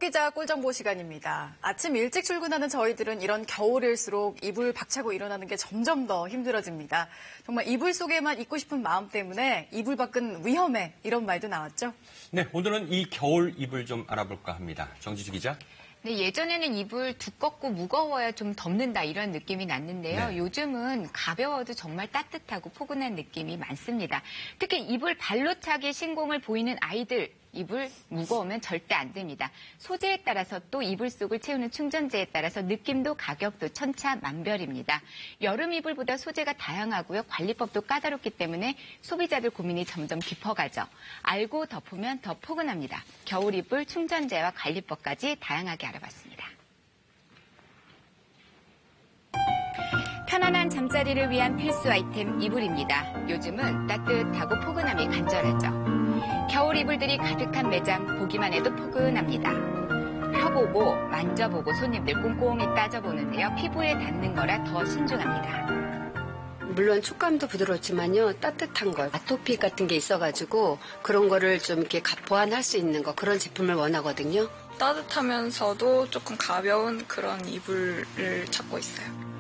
기자 꿀정보 시간입니다. 아침 일찍 출근하는 저희들은 이런 겨울일수록 이불 박차고 일어나는 게 점점 더 힘들어집니다. 정말 이불 속에만 있고 싶은 마음 때문에 이불 밖은 위험해 이런 말도 나왔죠? 네, 오늘은 이 겨울 이불 좀 알아볼까 합니다. 정지주 기자. 네, 예전에는 이불 두껍고 무거워야 좀 덮는다 이런 느낌이 났는데요. 네. 요즘은 가벼워도 정말 따뜻하고 포근한 느낌이 많습니다. 특히 이불 발로 차기 신공을 보이는 아이들, 이불 무거우면 절대 안 됩니다. 소재에 따라서 또 이불 속을 채우는 충전재에 따라서 느낌도 가격도 천차만별입니다. 여름 이불보다 소재가 다양하고요. 관리법도 까다롭기 때문에 소비자들 고민이 점점 깊어가죠. 알고 덮으면 더 포근합니다. 겨울 이불 충전재와 관리법까지 다양하게 알아봤습니다. 편안한 잠자리를 위한 필수 아이템 이불입니다. 요즘은 따뜻하고 포근함이 간절하죠. 겨울 이불들이 가득한 매장 보기만 해도 포근합니다. 펴보고 만져보고 손님들 꼼꼼히 따져보는데요. 피부에 닿는 거라 더 신중합니다. 물론 촉감도 부드럽지만요. 따뜻한 걸, 아토피 같은 게 있어가지고 그런 거를 좀 이렇게 보완할 수 있는 거, 그런 제품을 원하거든요. 따뜻하면서도 조금 가벼운 그런 이불을 찾고 있어요.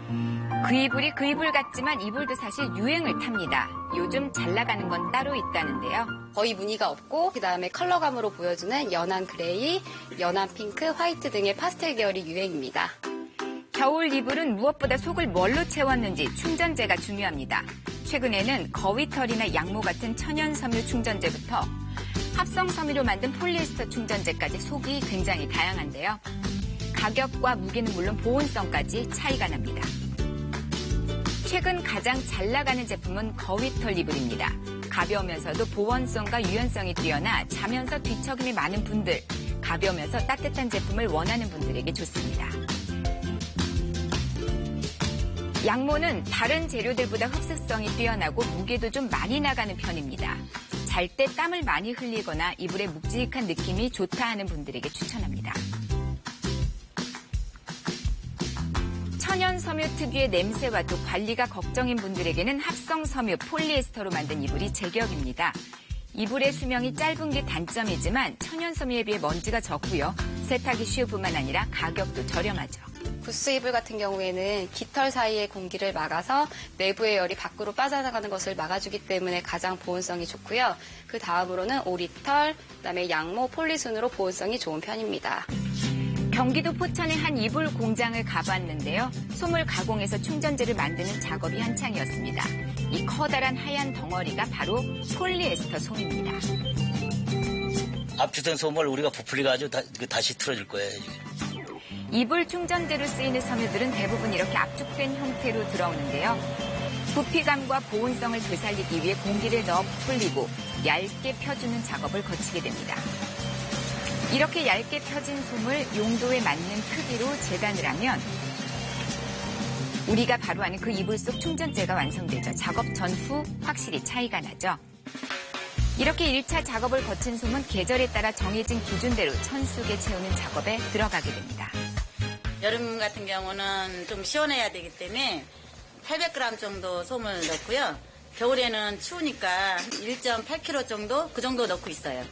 그 이불이 그 이불 같지만 이불도 사실 유행을 탑니다. 요즘 잘 나가는 건 따로 있다는데요. 거의 무늬가 없고 그다음에 컬러감으로 보여주는 연한 그레이, 연한 핑크, 화이트 등의 파스텔 계열이 유행입니다. 겨울 이불은 무엇보다 속을 뭘로 채웠는지 충전재가 중요합니다. 최근에는 거위털이나 양모 같은 천연 섬유 충전재부터 합성 섬유로 만든 폴리에스터 충전재까지 속이 굉장히 다양한데요. 가격과 무게는 물론 보온성까지 차이가 납니다. 최근 가장 잘 나가는 제품은 거위털 이불입니다. 가벼우면서도 보온성과 유연성이 뛰어나 자면서 뒤척임이 많은 분들, 가벼우면서 따뜻한 제품을 원하는 분들에게 좋습니다. 양모는 다른 재료들보다 흡수성이 뛰어나고 무게도 좀 많이 나가는 편입니다. 잘 때 땀을 많이 흘리거나 이불의 묵직한 느낌이 좋다 하는 분들에게 추천합니다. 천연 섬유 특유의 냄새와 또 관리가 걱정인 분들에게는 합성 섬유 폴리에스터로 만든 이불이 제격입니다. 이불의 수명이 짧은 게 단점이지만 천연 섬유에 비해 먼지가 적고요. 세탁이 쉬울 뿐만 아니라 가격도 저렴하죠. 구스 이불 같은 경우에는 깃털 사이의 공기를 막아서 내부의 열이 밖으로 빠져나가는 것을 막아주기 때문에 가장 보온성이 좋고요. 그 다음으로는 오리털, 그다음에 양모, 폴리순으로 보온성이 좋은 편입니다. 경기도 포천의 한 이불 공장을 가봤는데요. 소물 가공해서 충전재를 만드는 작업이 한창이었습니다. 이 커다란 하얀 덩어리가 바로 폴리에스터 솜입니다. 압축된 솜을 우리가 부풀려가지고 다시 틀어줄 거예요. 이불 충전재로 쓰이는 섬유들은 대부분 이렇게 압축된 형태로 들어오는데요. 부피감과 보온성을 되살리기 위해 공기를 넣어 부풀리고 얇게 펴주는 작업을 거치게 됩니다. 이렇게 얇게 펴진 솜을 용도에 맞는 크기로 재단을 하면 우리가 바로 아는 그 이불 속 충전재가 완성되죠. 작업 전후 확실히 차이가 나죠. 이렇게 1차 작업을 거친 솜은 계절에 따라 정해진 기준대로 천수게 채우는 작업에 들어가게 됩니다. 여름 같은 경우는 좀 시원해야 되기 때문에 800g 정도 솜을 넣고요. 겨울에는 추우니까 1.8kg 정도 그 정도 넣고 있어요.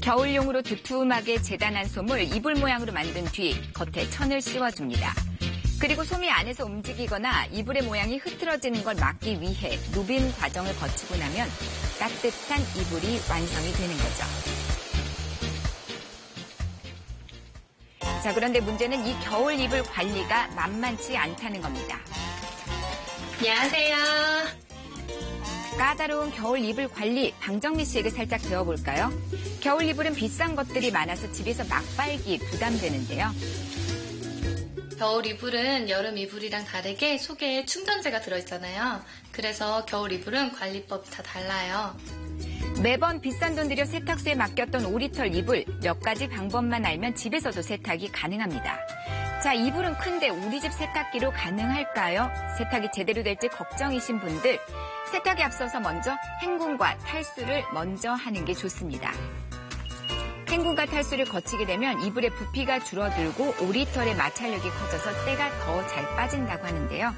겨울용으로 두툼하게 재단한 솜을 이불 모양으로 만든 뒤 겉에 천을 씌워줍니다. 그리고 솜이 안에서 움직이거나 이불의 모양이 흐트러지는 걸 막기 위해 누빔 과정을 거치고 나면 따뜻한 이불이 완성이 되는 거죠. 자, 그런데 문제는 이 겨울 이불 관리가 만만치 않다는 겁니다. 안녕하세요. 까다로운 겨울 이불 관리, 방정미 씨에게 살짝 배워볼까요? 겨울 이불은 비싼 것들이 많아서 집에서 막 빨기 부담되는데요. 겨울 이불은 여름 이불이랑 다르게 속에 충전재가 들어있잖아요. 그래서 겨울 이불은 관리법이 다 달라요. 매번 비싼 돈 들여 세탁소에 맡겼던 오리털 이불, 몇 가지 방법만 알면 집에서도 세탁이 가능합니다. 자, 이불은 큰데 우리 집 세탁기로 가능할까요? 세탁이 제대로 될지 걱정이신 분들, 세탁에 앞서서 먼저 헹굼과 탈수를 먼저 하는 게 좋습니다. 헹굼과 탈수를 거치게 되면 이불의 부피가 줄어들고 오리털의 마찰력이 커져서 때가 더 잘 빠진다고 하는데요.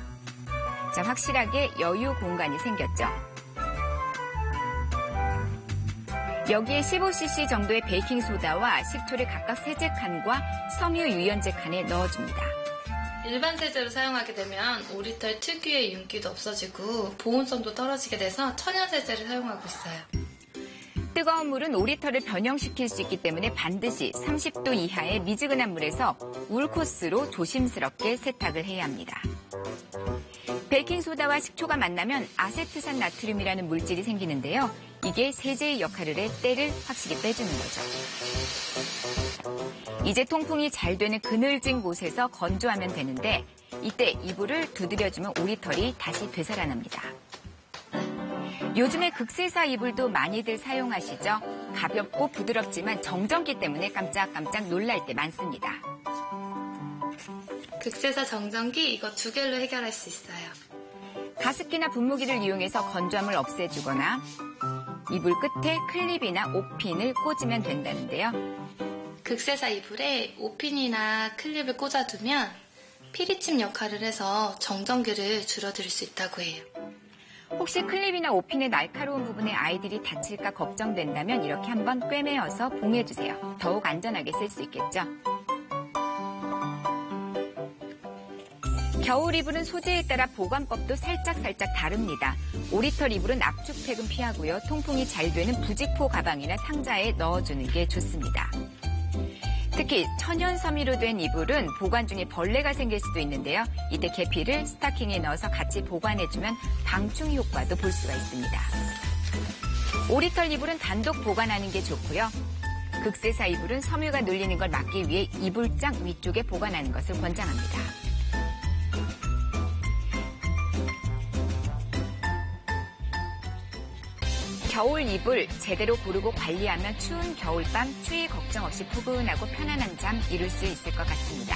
자, 확실하게 여유 공간이 생겼죠. 여기에 15cc 정도의 베이킹소다와 식초를 각각 세제칸과 섬유 유연제 칸에 넣어줍니다. 일반 세제로 사용하게 되면 오리털 특유의 윤기도 없어지고 보온성도 떨어지게 돼서 천연 세제를 사용하고 있어요. 뜨거운 물은 오리털을 변형시킬 수 있기 때문에 반드시 30도 이하의 미지근한 물에서 울코스로 조심스럽게 세탁을 해야 합니다. 베이킹소다와 식초가 만나면 아세트산 나트륨이라는 물질이 생기는데요. 이게 세제의 역할을 해 때를 확실히 빼주는 거죠. 이제 통풍이 잘 되는 그늘진 곳에서 건조하면 되는데 이때 이불을 두드려주면 오리털이 다시 되살아납니다. 요즘에 극세사 이불도 많이들 사용하시죠? 가볍고 부드럽지만 정전기 때문에 깜짝깜짝 놀랄 때 많습니다. 극세사 정전기 이거 2개로 해결할 수 있어요. 가습기나 분무기를 이용해서 건조함을 없애주거나 이불 끝에 클립이나 옷핀을 꽂으면 된다는데요. 극세사 이불에 옷핀이나 클립을 꽂아두면 피리침 역할을 해서 정전기를 줄어들 수 있다고 해요. 혹시 클립이나 옷핀의 날카로운 부분에 아이들이 다칠까 걱정된다면 이렇게 한번 꿰매어서 봉해주세요. 더욱 안전하게 쓸 수 있겠죠. 겨울 이불은 소재에 따라 보관법도 살짝 다릅니다. 오리털 이불은 압축팩은 피하고요. 통풍이 잘 되는 부직포 가방이나 상자에 넣어주는 게 좋습니다. 특히 천연 섬유로 된 이불은 보관 중에 벌레가 생길 수도 있는데요. 이때 계피를 스타킹에 넣어서 같이 보관해주면 방충 효과도 볼 수가 있습니다. 오리털 이불은 단독 보관하는 게 좋고요. 극세사 이불은 섬유가 눌리는 걸 막기 위해 이불장 위쪽에 보관하는 것을 권장합니다. 겨울 이불 제대로 고르고 관리하면 추운 겨울밤 추위 걱정 없이 포근하고 편안한 잠 이룰 수 있을 것 같습니다.